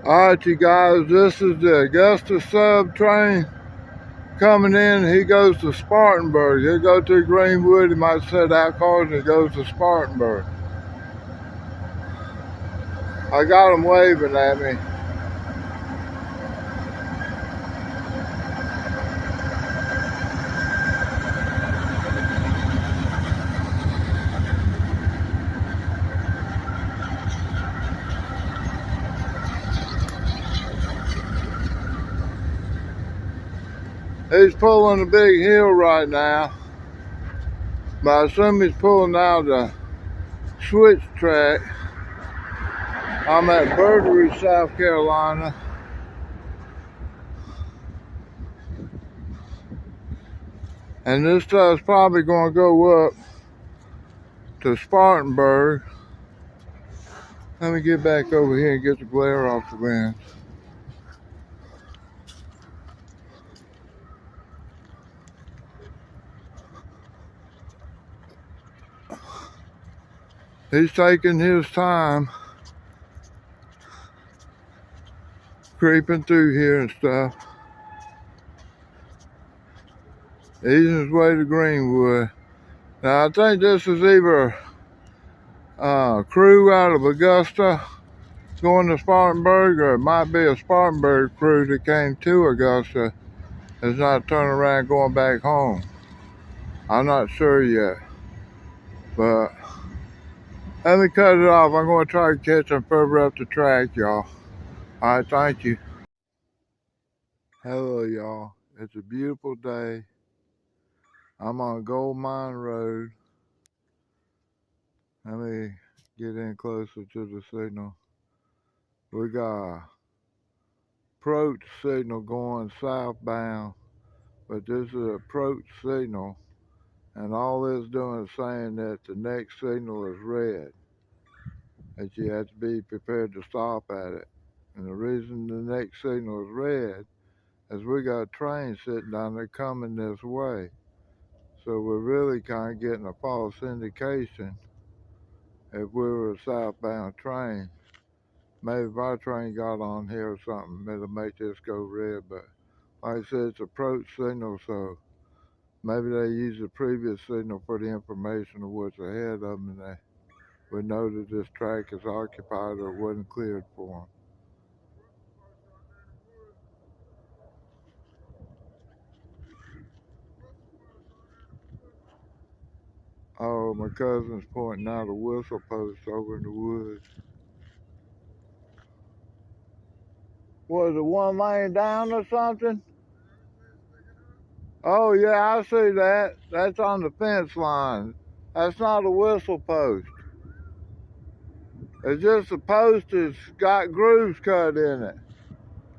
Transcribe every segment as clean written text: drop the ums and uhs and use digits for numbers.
Alright, you guys, this is the Augusta sub train coming in. He goes to Spartanburg. He'll go to Greenwood. He might set out cars and he goes to Spartanburg. I got him waving at me. He's pulling a big hill right now, but I assume he's pulling out the switch track. I'm at Burgery, South Carolina. And this stuff's probably going to go up to Spartanburg. Let me get back over here and get the glare off the lens. He's taking his time creeping through here and stuff. Easing his way to Greenwood. Now I think this is either a crew out of Augusta going to Spartanburg, or it might be a Spartanburg crew that came to Augusta that's not turning around going back home. I'm not sure yet, but let me cut it off. I'm going to try to catch them further up the track, y'all. All right, thank you. Hello, y'all. It's a beautiful day. I'm on Gold Mine Road. Let me get in closer to the signal. We got a approach signal going southbound, but this is an approach signal, and all it's doing is saying that the next signal is red, that you have to be prepared to stop at it. And the reason the next signal is red is we got a train sitting down there coming this way. So we're really kind of getting a false indication if we were a southbound train. Maybe if our train got on here or something, it'll make this go red. But like I said, it's approach signal, so maybe they use the previous signal for the information of what's ahead of them, and they would know that this track is occupied or wasn't cleared for them. Oh, my cousin's pointing out a whistle post over in the woods. Was it one laying down or something? Oh yeah, I see that. That's on the fence line. That's not a whistle post. It's just a post that's got grooves cut in it.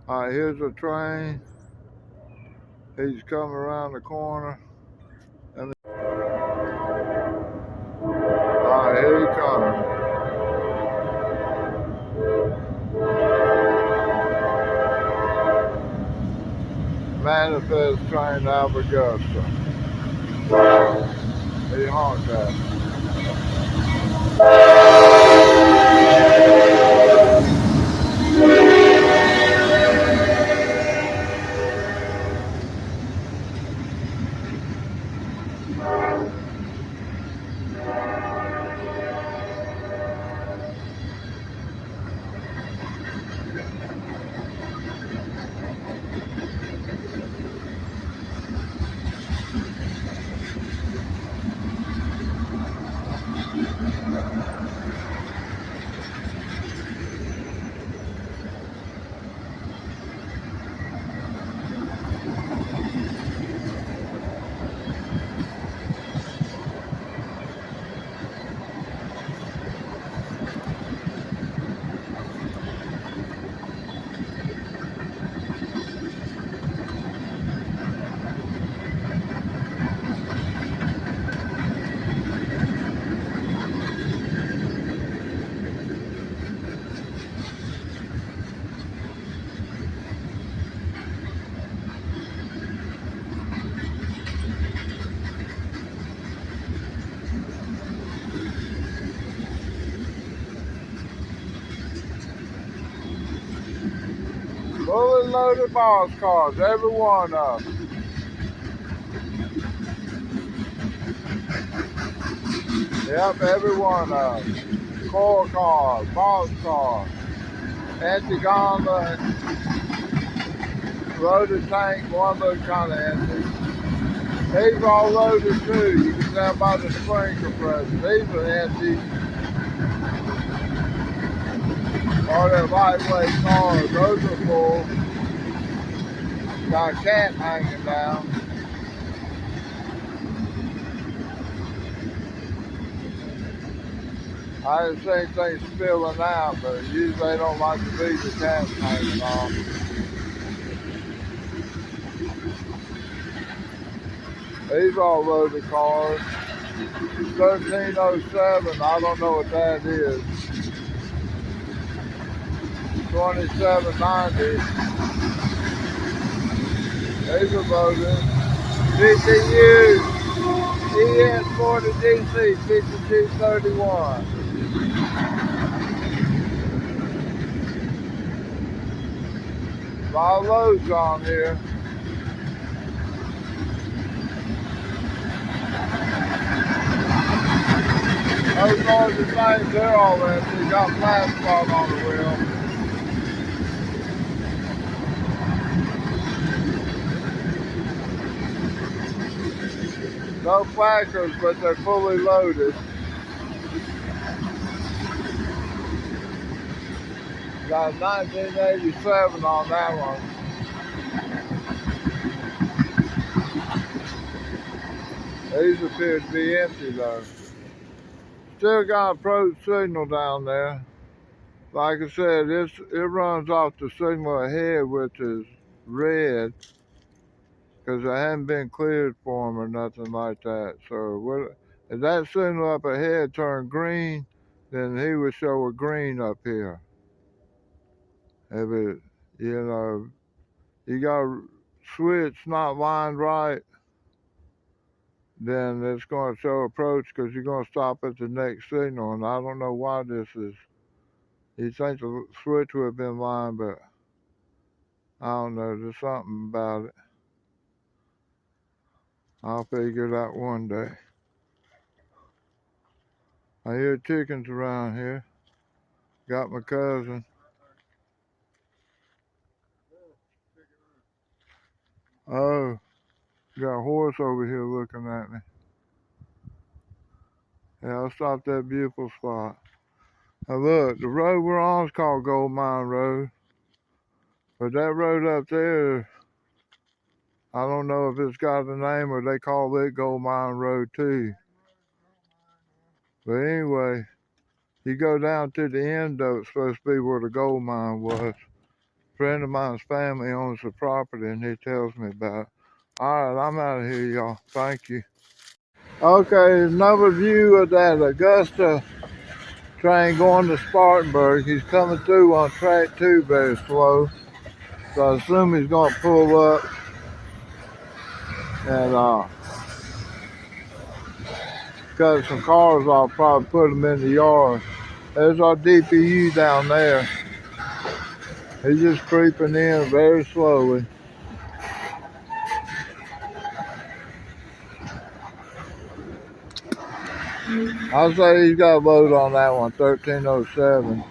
All right, here's a train. He's coming around the corner. All right, here he comes. Manifest train out of Augusta. He honked at me. Fully loaded box cars, every one of them. Yep, every one of them. Core cars, box cars, anti-gondola, loaded tank, one look kind of empty. These are all loaded too. You can tell by the spring compressor. These are empty. Or they're lightweight cars. Those are full. Got a cat hanging down. I didn't see anything spilling out, but usually they don't like to leave the cats hanging off. These are all loaded cars. 1307, I don't know what that is. 2790. These are loaded. VTU, ES40 DC, 5231. A lot of loads on here. Those larger things, they're all empty. Got flat spot on the wheel. No placards, but they're fully loaded. Got 1987 on that one. These appear to be empty though. Still got an approach signal down there. Like I said, it runs off the signal ahead, which is red, because it hadn't been cleared for them or nothing like that. So if that signal up ahead turned green, then he would show a green up here. If it, you got a switch not lined right, then it's going to show approach because you're going to stop at the next signal. And I don't know why this is. You'd think the switch would have been lined, but I don't know. There's something about it. I'll figure it out one day. I hear chickens around here. Got my cousin. Oh, got a horse over here looking at me. Yeah, I'll stop that beautiful spot. Now look, the road we're on is called Gold Mine Road. But that road up there, I don't know if it's got a name or they call it Gold Mine Road too. But anyway, you go down to the end though, it's supposed to be where the gold mine was. A friend of mine's family owns the property and he tells me about it. All right, I'm out of here, y'all. Thank you. Okay, another view of that Augusta train going to Spartanburg. He's coming through on track 2 very slow. So I assume he's going to pull up and cut some cars off, probably put them in the yard. There's our DPU down there. He's just creeping in very slowly. I'll say he's got a load on that one, 1307.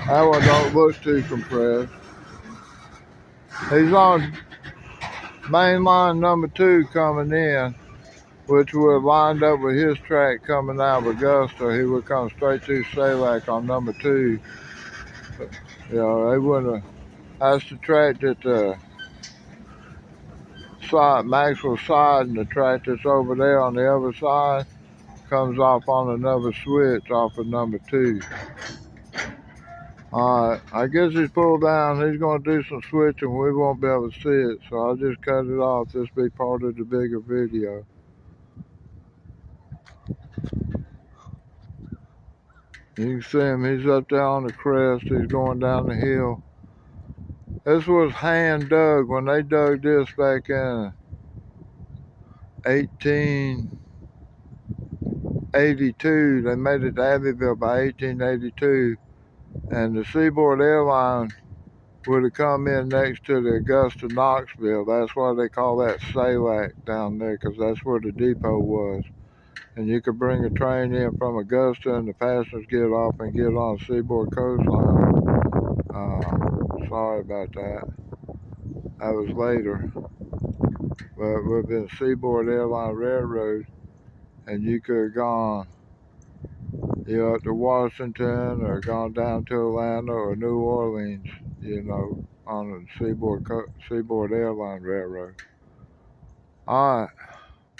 That one don't look too compressed. He's on main line number 2 coming in, which would have lined up with his track coming out of Augusta. He would come straight through Salac on number 2. You know, they wouldn't have. That's the track that Maxwell side, and the track that's over there on the other side comes off on another switch off of number 2. Alright, I guess he's pulled down. He's going to do some switching. We won't be able to see it, so I'll just cut it off. This will be part of the bigger video. You can see him. He's up there on the crest. He's going down the hill. This was hand dug when they dug this back in 1882. They made it to Abbeville by 1882. and the Seaboard Airline would have come in next to the Augusta Knoxville. That's why they call that SALAC down there, because that's where the depot was. And you could bring a train in from Augusta, and the passengers get off and get on the Seaboard coastline. Sorry about that. That was later. But we've been Seaboard Airline Railroad, and you could have gone up to Washington or gone down to Atlanta or New Orleans, on the Seaboard Airline Railroad. All right.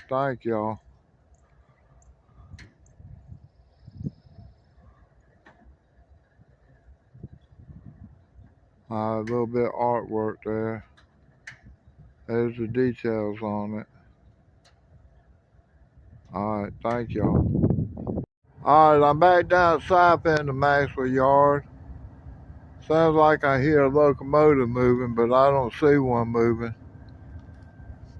Thank y'all. A little bit of artwork there. There's the details on it. All right. Thank y'all. All right. I'm back down south end of Maxwell Yard. Sounds like I hear a locomotive moving, but I don't see one moving.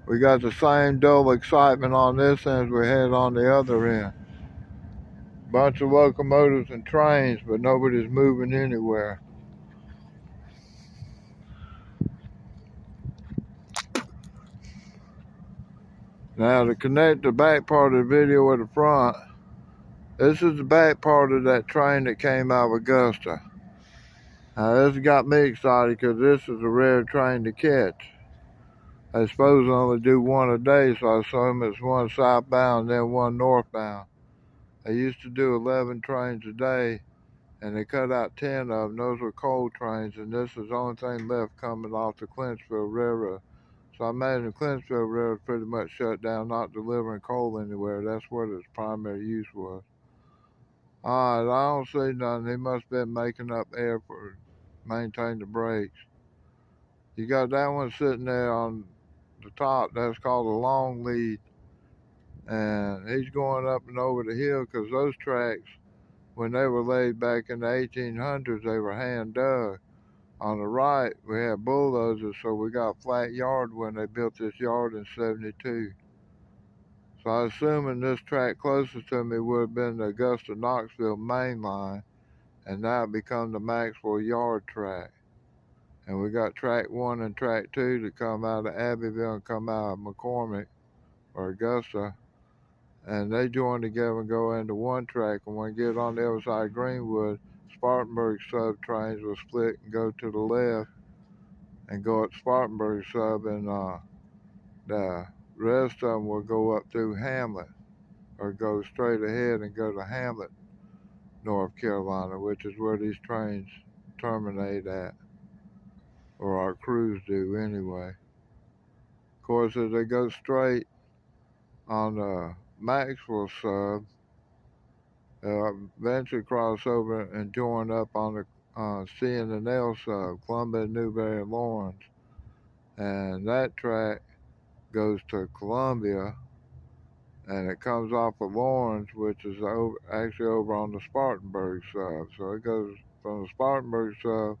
We got the same dull excitement on this end as we had on the other end. Bunch of locomotives and trains, but nobody's moving anywhere. Now, to connect the back part of the video with the front, this is the back part of that train that came out of Augusta. Now, this got me excited because this is a rare train to catch. They suppose they only do one a day, so I assume it's one southbound, then one northbound. They used to do 11 trains a day, and they cut out 10 of them. Those were coal trains, and this is the only thing left coming off the Clinchville Railroad. So I imagine Clinchville Railroad pretty much shut down, not delivering coal anywhere. That's what its primary use was. All right, I don't see nothing. He must have been making up air for maintain the brakes. You got that one sitting there on the top. That's called a long lead. And he's going up and over the hill because those tracks, when they were laid back in the 1800s, they were hand dug. On the right, we had bulldozers, so we got flat yard when they built this yard in 72. So I'm assuming this track closest to me would have been the Augusta Knoxville main line, and now it become the Maxwell Yard track. And we got track 1 and track 2 that come out of Abbeville and come out of McCormick or Augusta. And they join together and go into one track, and when we get on the other side of Greenwood, Spartanburg sub trains will split and go to the left and go up Spartanburg sub, and the rest of them will go up through Hamlet or go straight ahead and go to Hamlet, North Carolina, which is where these trains terminate at, or our crews do anyway. Of course, as they go straight on the Maxwell sub, eventually cross over and join up on the C&L sub, Columbia, Newberry, and Lawrence. And that track goes to Columbia, and it comes off of Lawrence, which is actually over on the Spartanburg sub. So it goes from the Spartanburg sub,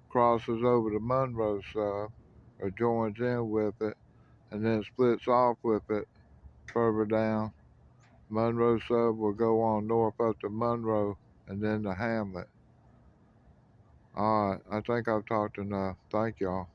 crosses over the Monroe sub, or joins in with it, and then splits off with it further down. Monroe sub will go on north up to Monroe and then to Hamlet. All right, I think I've talked enough. Thank y'all.